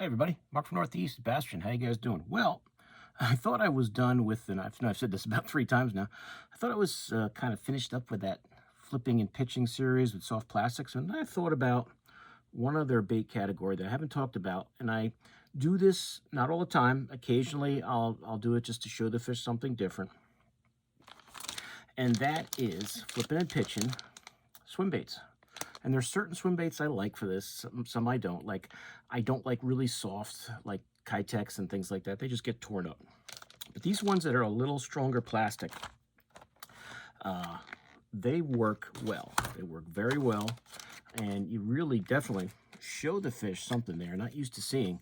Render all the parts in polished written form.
Hey everybody, Mark from Northeast, Bastion. How you guys doing? Well, I thought I was done with, and I've said this about 3 times now. I thought I was kind of finished up with that flipping and pitching series with soft plastics, and I thought about one other bait category that I haven't talked about, and I do this not all the time. Occasionally, I'll do it just to show the fish something different, and that is flipping and pitching swim baits. And there's certain swim baits I like for this, some I don't. Like, I don't like really soft, like Kitex and things like that. They just get torn up. But these ones that are a little stronger plastic, they work well. They work very well. And you really definitely show the fish something they're not used to seeing.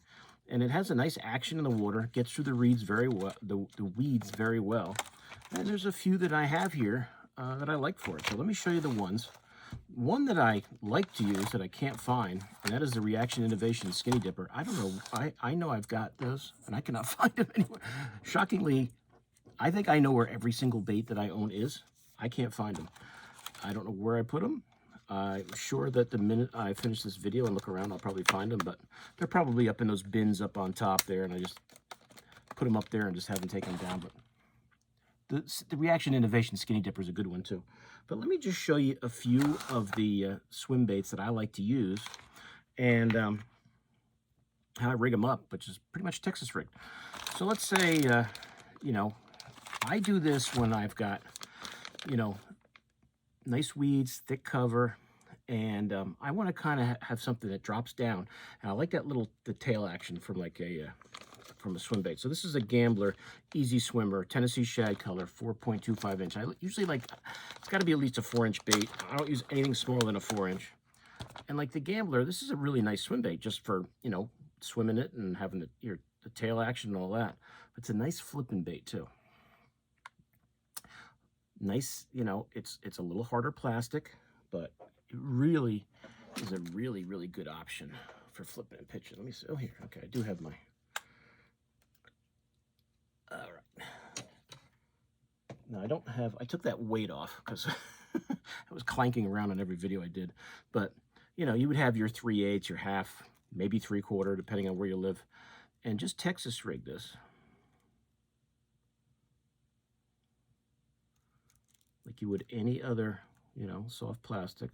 And it has a nice action in the water, gets through the reeds very well, the weeds very well. And there's a few that I have here that I like for it. So let me show you the ones. One that I like to use that I can't find, and that is the Reaction Innovation Skinny Dipper. I don't know. I know I've got those, and I cannot find them anywhere. Shockingly, I think I know where every single bait that I own is. I can't find them. I don't know where I put them. I'm sure that the minute I finish this video and look around, I'll probably find them, but they're probably up in those bins up on top there, and I just put them up there and just haven't taken them down. But the Reaction Innovation Skinny Dipper is a good one too. But let me just show you a few of the swim baits that I like to use and how I rig them up, which is pretty much Texas rigged. So let's say, you know, I do this when I've got, you know, nice weeds, thick cover, and I want to kind of have something that drops down. And I like that the tail action from like from a swim bait. So this is a Gambler Easy Swimmer, Tennessee Shad color, 4.25 inch. I usually like, it's got to be at least a 4-inch bait. I don't use anything smaller than a 4-inch. And like the Gambler, this is a really nice swim bait just for, you know, swimming it and having the tail action and all that. But it's a nice flipping bait too. Nice, you know, it's a little harder plastic, but it really is a really, really good option for flipping and pitching. Let me see. Oh, here. Okay, I do have my... All right. Now I don't have, I took that weight off because I was clanking around on every video I did. But, you know, you would have your 3/8, your half, maybe 3/4, depending on where you live. And just Texas rig this. Like you would any other, you know, soft plastic.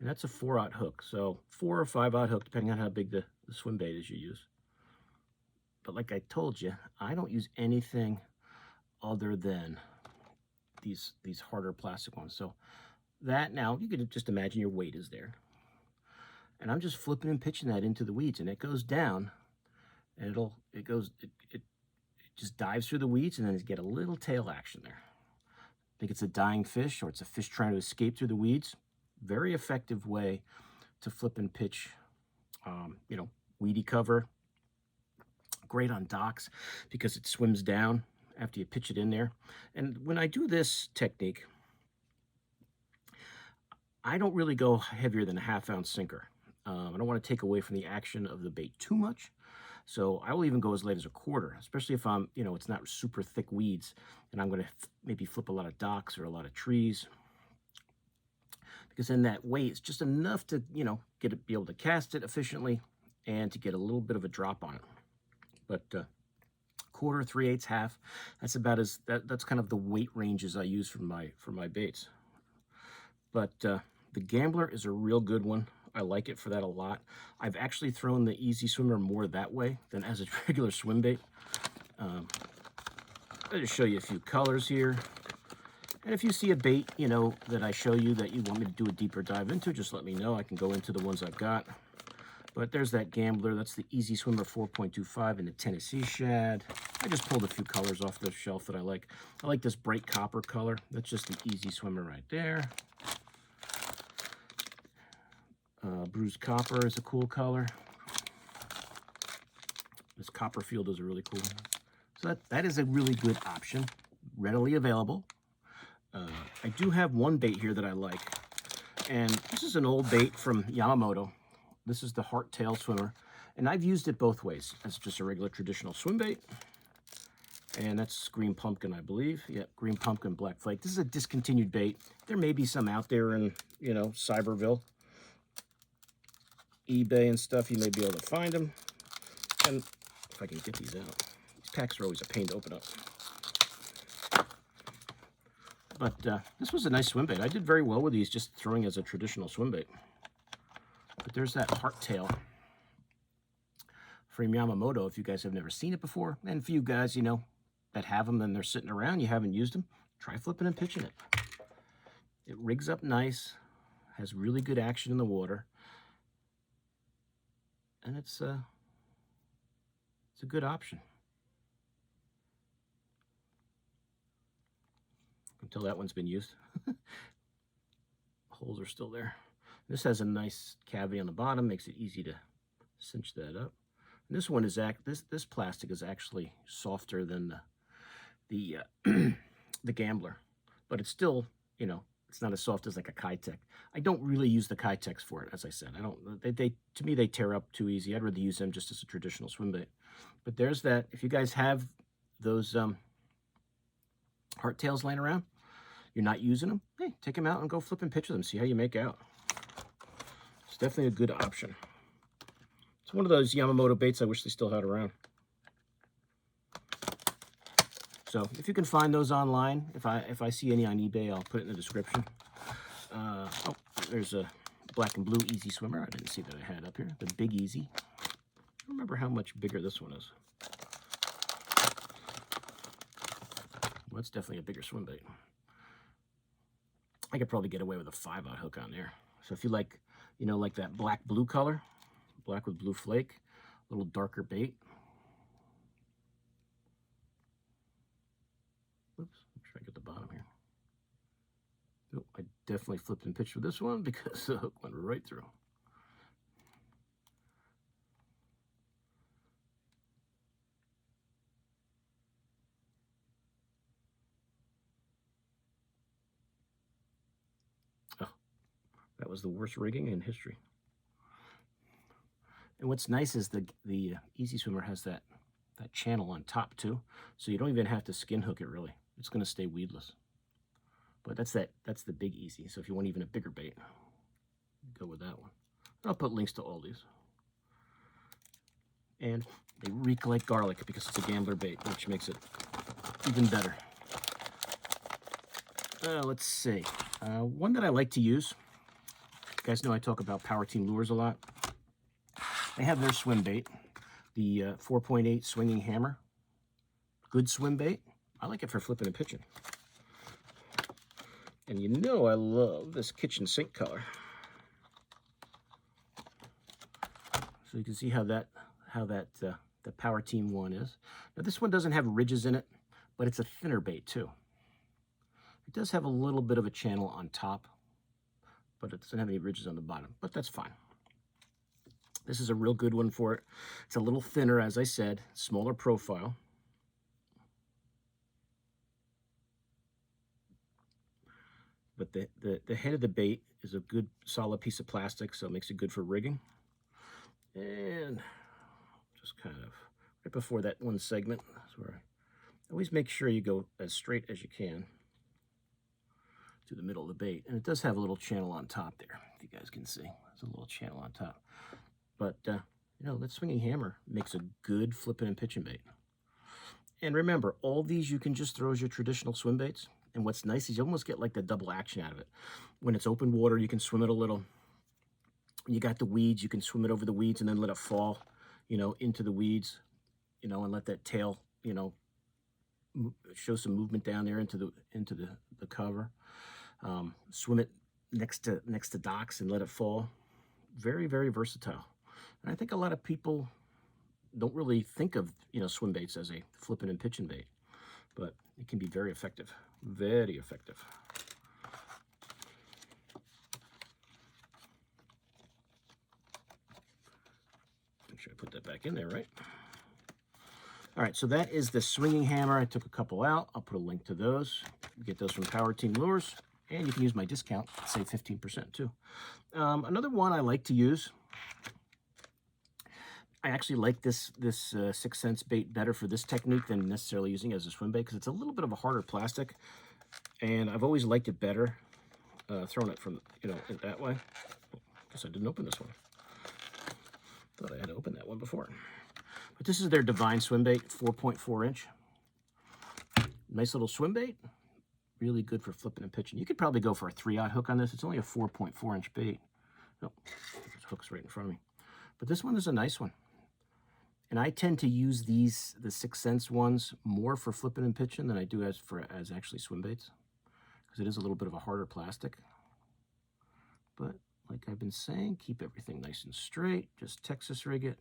And that's a 4/0 hook. So 4 or 5/0 hook, depending on how big the swim bait is you use. But like I told you, I don't use anything other than these harder plastic ones. So that, now you could just imagine your weight is there. And I'm just flipping and pitching that into the weeds, and it goes down, and it just dives through the weeds, and then you get a little tail action there. I think it's a dying fish, or it's a fish trying to escape through the weeds. Very effective way to flip and pitch, you know, weedy cover. Great on docks because it swims down after you pitch it in there. And when I do this technique, I don't really go heavier than a 1/2 ounce sinker. I don't want to take away from the action of the bait too much. So I will even go as light as a 1/4, especially if I'm, you know, it's not super thick weeds and I'm going to maybe flip a lot of docks or a lot of trees. Because then that weight is just enough to, you know, be able to cast it efficiently and to get a little bit of a drop on it. But 1/4, 3/8, half, that's about that's kind of the weight ranges I use for my baits. But the Gambler is a real good one. I like it for that a lot. I've actually thrown the Easy Swimmer more that way than as a regular swim bait. I'll just show you a few colors here. And if you see a bait, you know, that I show you that you want me to do a deeper dive into, just let me know. I can go into the ones I've got. But there's that Gambler. That's the Easy Swimmer 4.25 and the Tennessee Shad. I just pulled a few colors off the shelf that I like. I like this bright copper color. That's just the Easy Swimmer right there. Bruised copper is a cool color. This Copperfield is a really cool one. So that is a really good option, readily available. I do have one bait here that I like, and this is an old bait from Yamamoto. This is the Heart Tail Swimmer, and I've used it both ways as just a regular traditional swim bait, And that's green pumpkin, I believe. Yeah, green pumpkin, black flake. This is a discontinued bait. There may be some out there in, you know, Cyberville, eBay and stuff. You may be able to find them. And if I can get these out. These packs are always a pain to open up. But this was a nice swim bait. I did very well with these, just throwing as a traditional swim bait. But there's that heart tail from Yamamoto, if you guys have never seen it before. And for you guys, you know, that have them and they're sitting around, you haven't used them, try flipping and pitching it. It rigs up nice, has really good action in the water, and it's a good option. Until that one's been used. Holes are still there. This has a nice cavity on the bottom, makes it easy to cinch that up. And this one is this plastic is actually softer than the Gambler, but it's still, you know, it's not as soft as like a Kitech. I don't really use the Kitechs for it, as I said. I don't. They to me they tear up too easy. I'd rather use them just as a traditional swim bait. But there's that. If you guys have those heart tails laying around, you're not using them, hey, take them out and go flip and pitch with them. See how you make out. It's definitely a good option. It's one of those Yamamoto baits I wish they still had around. So if you can find those online, if I see any on eBay, I'll put it in the description. Oh, there's a black and blue Easy Swimmer. I didn't see that I had up here. The Big Easy. I don't remember how much bigger this one is. Well, it's definitely a bigger swim bait. I could probably get away with a 5/0 hook on there. So if you like, you know, like that black-blue color, black with blue flake, a little darker bait. Oops, make sure I get the bottom here. Oh, I definitely flipped and pitched with this one because the hook went right through. Oh, that was the worst rigging in history. And what's nice is the Easy Swimmer has that channel on top too, so you don't even have to skin hook it really. It's going to stay weedless. But that's the Big Easy. So if you want even a bigger bait, go with that one. I'll put links to all these. And they reek like garlic because it's a Gambler bait, which makes it even better. Let's see. One that I like to use. You guys know I talk about Power Team lures a lot. They have their swim bait, the 4.8 swinging hammer. Good swim bait. I like it for flipping and pitching. And you know I love this kitchen sink color. So you can see how the Power Team one is. Now this one doesn't have ridges in it, but it's a thinner bait too. It does have a little bit of a channel on top, but it doesn't have any ridges on the bottom, but that's fine. This is a real good one for it. It's a little thinner, as I said, smaller profile. But the head of the bait is a good solid piece of plastic, so it makes it good for rigging. And just kind of right before that one segment, that's where I always make sure you go as straight as you can to the middle of the bait. And it does have a little channel on top there, if you guys can see. There's a little channel on top. But, you know, that swinging hammer makes a good flipping and pitching bait. And remember, all these you can just throw as your traditional swim baits. And what's nice is you almost get like the double action out of it. When it's open water, you can swim it a little. When you got the weeds, you can swim it over the weeds and then let it fall, you know, into the weeds, you know, and let that tail, you know, show some movement down there into the cover. Swim it next to docks and let it fall. Very, very versatile. And I think a lot of people don't really think of, you know, swim baits as a flipping and pitching bait, but it can be very effective. Very effective. Make sure I put that back in there, right? All right, so that is the swinging hammer. I took a couple out. I'll put a link to those. You get those from Power Team Lures, and you can use my discount, save 15% too. Another one I like to use, I actually like this 6 Sense bait better for this technique than necessarily using it as a swim bait because it's a little bit of a harder plastic, and I've always liked it better throwing it from, you know, that way. Guess I didn't open this one. Thought I had to open that one before. But this is their Divine Swim Bait, 4.4 inch. Nice little swim bait. Really good for flipping and pitching. You could probably go for a 3/0 hook on this. It's only a 4.4 inch bait. No, there's hooks right in front of me. But this one is a nice one. And I tend to use these, the 6 Sense ones, more for flipping and pitching than I do as actually swim baits. Because it is a little bit of a harder plastic. But like I've been saying, keep everything nice and straight. Just Texas rig it.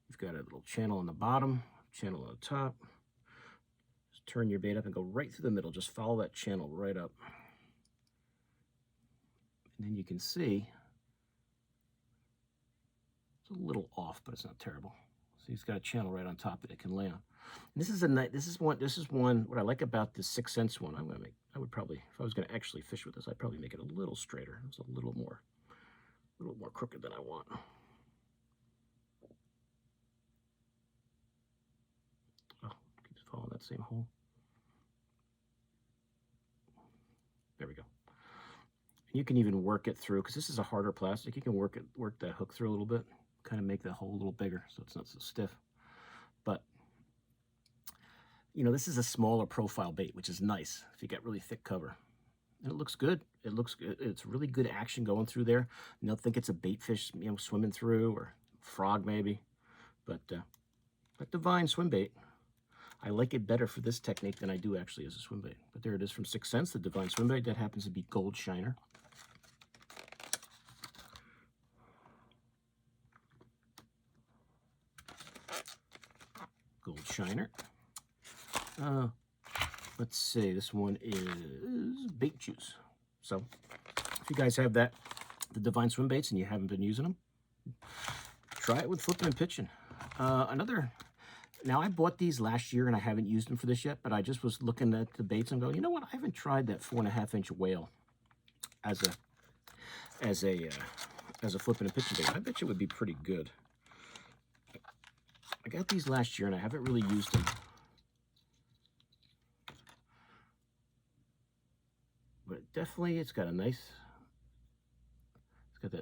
You've got a little channel on the bottom, channel on the top. Just turn your bait up and go right through the middle. Just follow that channel right up. And then you can see it's a little off, but it's not terrible. See, it's got a channel right on top that it can lay on. And this is a nice. This is one. What I like about this 6 Sense one, I would probably, if I was going to actually fish with this, I'd probably make it a little straighter. It's a little more crooked than I want. Oh, keeps following that same hole. There we go. And you can even work it through, because this is a harder plastic. You can work that hook through a little bit, kind of make the hole a little bigger so it's not so stiff. But you know, this is a smaller profile bait, which is nice if you got really thick cover. And it looks good. It looks good. It's really good action going through there. You don't think it's a bait fish, you know, swimming through, or frog maybe. But Divine Swim Bait, I like it better for this technique than I do actually as a swim bait. But there it is from 6 Sense, the Divine Swim Bait. That happens to be Gold Shiner. Gold Shiner. Let's see, this one is Bait Juice. So if you guys have that, the Divine Swim Baits, and you haven't been using them, try it with flipping and pitching. Now I bought these last year and I haven't used them for this yet, but I just was looking at the baits and going, you know what, I haven't tried that 4.5 inch whale as a flipping and pitching bait. I bet you it would be pretty good. I got these last year and I haven't really used them. But definitely, it's got that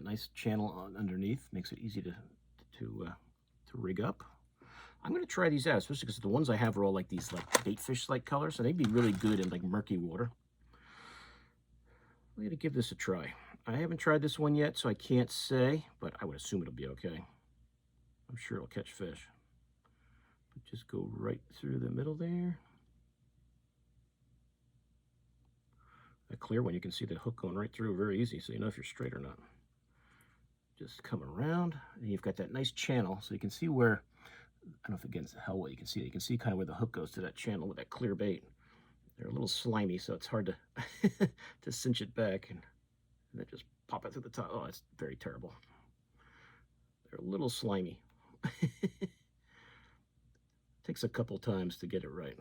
nice channel underneath. Makes it easy to rig up. I'm going to try these out, especially because the ones I have are all like these like bait fish like colors, so they'd be really good in like murky water. I'm going to give this a try. I haven't tried this one yet, so I can't say, but I would assume it'll be okay. I'm sure it'll catch fish. But just go right through the middle there. That clear one, you can see the hook going right through very easy, so you know if you're straight or not. Just come around, and you've got that nice channel, so you can see where, I don't know if again how well you can see it. You can see kind of where the hook goes to that channel with that clear bait. They're a little slimy, so it's hard to to cinch it back, and then just pop it through the top. Oh, it's very terrible. They're a little slimy. Takes a couple times to get it right.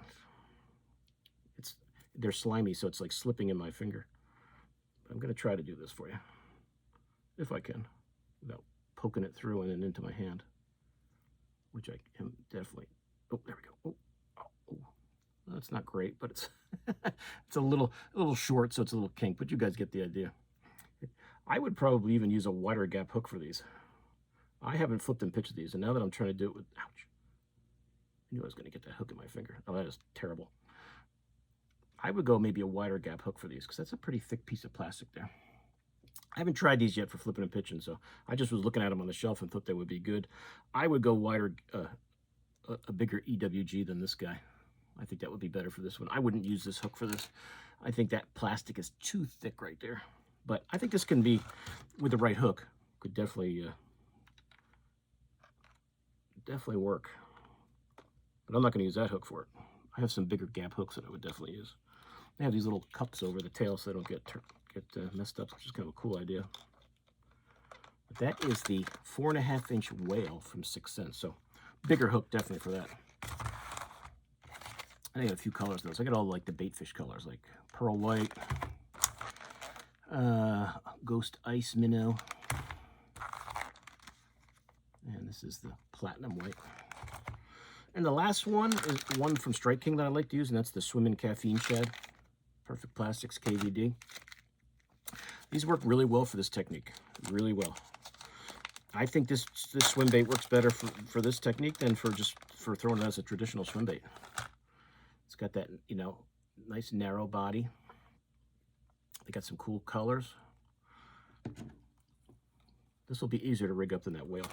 They're slimy, so it's like slipping in my finger. But I'm going to try to do this for you, if I can, without poking it through and then into my hand, which I am definitely. Oh, there we go. Oh. That's not great, but it's it's a little short, so it's a little kink. But you guys get the idea. I would probably even use a wider gap hook for these. I haven't flipped and pitched these, and now that I'm trying to do it with, ouch! I knew I was going to get that hook in my finger. Oh, that is terrible. I would go maybe a wider gap hook for these, because that's a pretty thick piece of plastic there. I haven't tried these yet for flipping and pitching, so I just was looking at them on the shelf and thought they would be good. I would go wider, a bigger EWG than this guy. I think that would be better for this one. I wouldn't use this hook for this. I think that plastic is too thick right there. But I think this can be, with the right hook, could definitely work. But I'm not going to use that hook for it. I have some bigger gap hooks that I would definitely use. They have these little cups over the tail so they don't get messed up, which is kind of a cool idea. But that is the 4.5 inch whale from 6 Sense. So bigger hook definitely for that. I got a few colors though. So I got all like the bait fish colors, like pearl white, ghost ice minnow, This is the platinum white. And the last one is one from Strike King that I like to use, and that's the Swimmin' Caffeine Shad. Perfect Plastics KVD. These work really well for this technique, really well. I think this swim bait works better for this technique than for throwing it as a traditional swim bait. It's got that, you know, nice narrow body. They got some cool colors. This will be easier to rig up than that whale.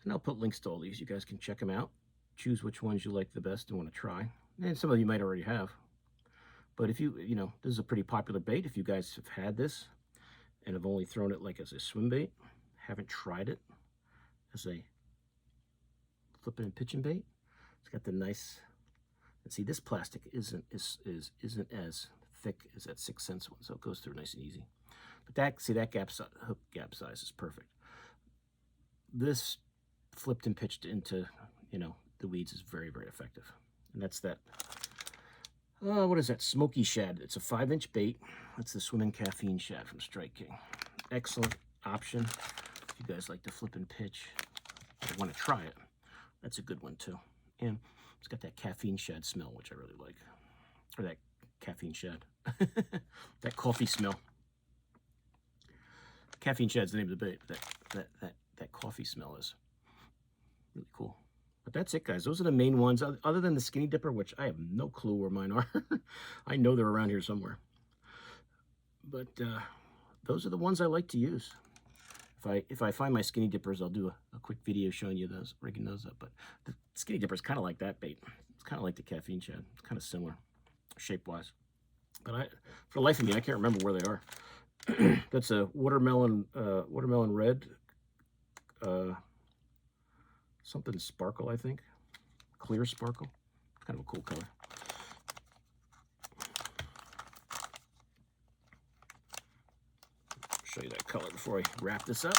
And I'll put links to all these. You guys can check them out. Choose which ones you like the best and want to try. And some of you might already have. But if you know, this is a pretty popular bait. If you guys have had this and have only thrown it like as a swim bait, haven't tried it as a flipping and pitching bait, it's got the nice, and see this plastic isn't as thick as that 6 cents one, so it goes through nice and easy. But that, see that hook gap size is perfect. This flipped and pitched into, you know, the weeds is very, very effective. And that's that, what is that, Smoky Shad. It's a 5-inch bait. That's the Swimmin' Caffeine Shad from Strike King. Excellent option if you guys like to flip and pitch or want to try it. That's a good one too. And it's got that caffeine shad smell, which I really like. Or that caffeine shad. That coffee smell. Caffeine shad's the name of the bait. That coffee smell is really cool. But that's it, guys. Those are the main ones, other than the Skinny Dipper, which I have no clue where mine are. I know they're around here somewhere. But those are the ones I like to use. If I find my Skinny Dippers, I'll do a quick video showing you those, rigging those up. But the Skinny Dipper is kind of like that bait. It's kind of like the Caffeine Shad. It's kind of similar, shape-wise. But for the life of me, I can't remember where they are. That's a watermelon red, something sparkle, I think. Clear sparkle. Kind of a cool color. Show you that color before I wrap this up.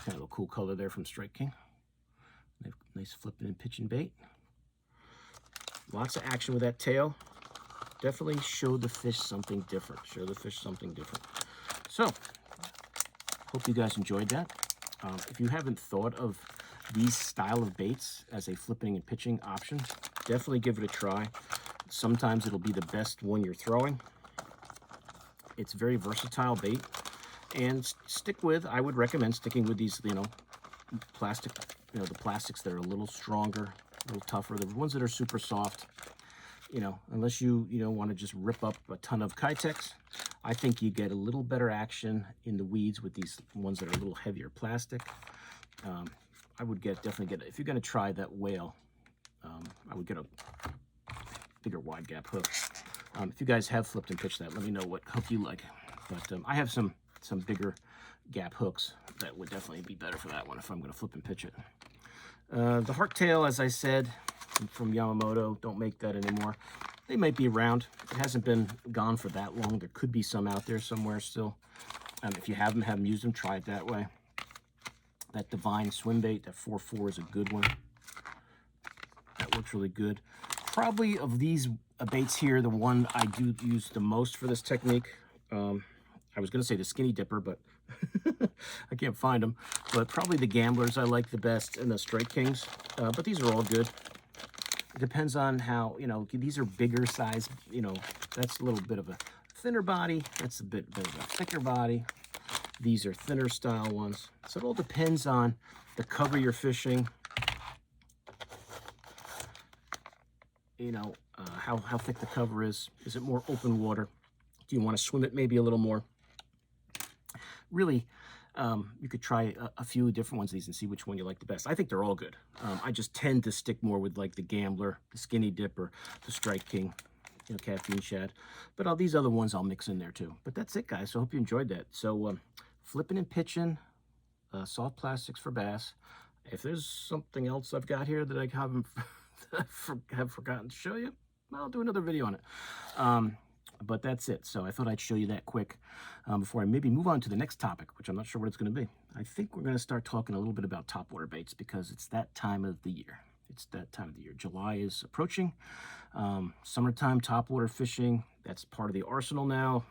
Kind of a cool color there from Strike King. Nice flipping and pitching bait. Lots of action with that tail. Definitely show the fish something different. Show the fish something different. So, hope you guys enjoyed that. If you haven't thought of these style of baits as a flipping and pitching option, definitely give it a try. Sometimes it'll be the best one you're throwing. It's very versatile bait, and I would recommend sticking with these, you know, plastic, you know, the plastics that are a little stronger, a little tougher, the ones that are super soft, you know, unless you want to just rip up a ton of Kitex. I think you get a little better action in the weeds with these ones that are a little heavier plastic. I would definitely get, if you're going to try that whale, I would get a bigger wide gap hook. If you guys have flipped and pitched that, let me know what hook you like. But I have some bigger gap hooks that would definitely be better for that one if I'm going to flip and pitch it. The Heart Tail, as I said, from Yamamoto, don't make that anymore. They might be around. It hasn't been gone for that long. There could be some out there somewhere still. If you haven't used them, try it that way. That Divine Swimbait, that 4.4 is a good one. That works really good. Probably of these baits here, the one I do use the most for this technique. I was going to say the Skinny Dipper, but I can't find them. But probably the Gamblers I like the best, and the Strike Kings. But these are all good. It depends on how, you know, these are bigger size, you know, that's a little bit of a thinner body. That's a bit of a thicker body. These are thinner style ones. So it all depends on the cover you're fishing. You know, how thick the cover is. Is it more open water? Do you want to swim it maybe a little more? Really, you could try a few different ones of these and see which one you like the best. I think they're all good. I just tend to stick more with like the Gambler, the Skinny Dipper, the Strike King, you know, Caffeine Shad. But all these other ones I'll mix in there too. But that's it, guys. So I hope you enjoyed that. So flipping and pitching, soft plastics for bass. If there's something else I've got here that I haven't have forgotten to show you, I'll do another video on it. But that's it. So I thought I'd show you that quick before I maybe move on to the next topic, which I'm not sure what it's going to be. I think we're going to start talking a little bit about topwater baits because it's that time of the year. It's that time of the year. July is approaching. Summertime topwater fishing, that's part of the arsenal now.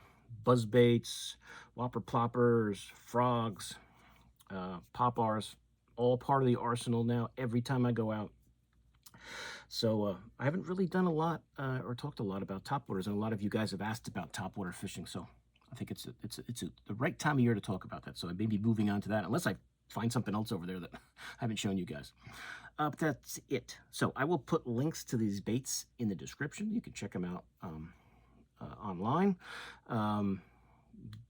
Buzz baits, whopper ploppers, frogs, pop-ars, all part of the arsenal now every time I go out. So I haven't really done a lot or talked a lot about topwaters, and a lot of you guys have asked about topwater fishing. So I think it's the right time of year to talk about that. So I may be moving on to that, unless I find something else over there that I haven't shown you guys. But that's it. So I will put links to these baits in the description. You can check them out online.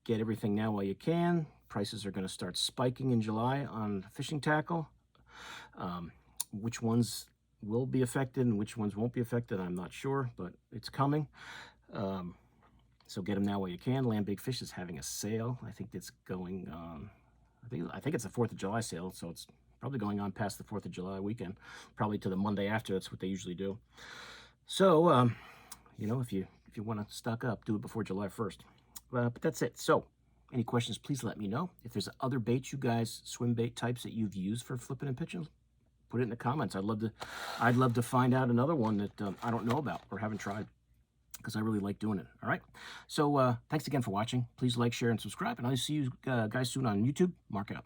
Get everything now while you can. Prices are going to start spiking in July on fishing tackle. Which ones will be affected and which ones won't be affected, I'm not sure, but it's coming. So get them now while you can. Land Big Fish is having a sale. I think it's going on. I think it's a 4th of July sale, so it's probably going on past the 4th of July weekend, probably to the Monday after. That's what they usually do. So, you know, if you want to stock up, do it before July 1st. But that's it. So, any questions, please let me know. If there's other baits you guys, swim bait types that you've used for flipping and pitching, put it in the comments. I'd love to find out another one that I don't know about or haven't tried, because I really like doing it. All right. So thanks again for watching. Please like, share, and subscribe. And I'll see you guys soon on YouTube. Mark out.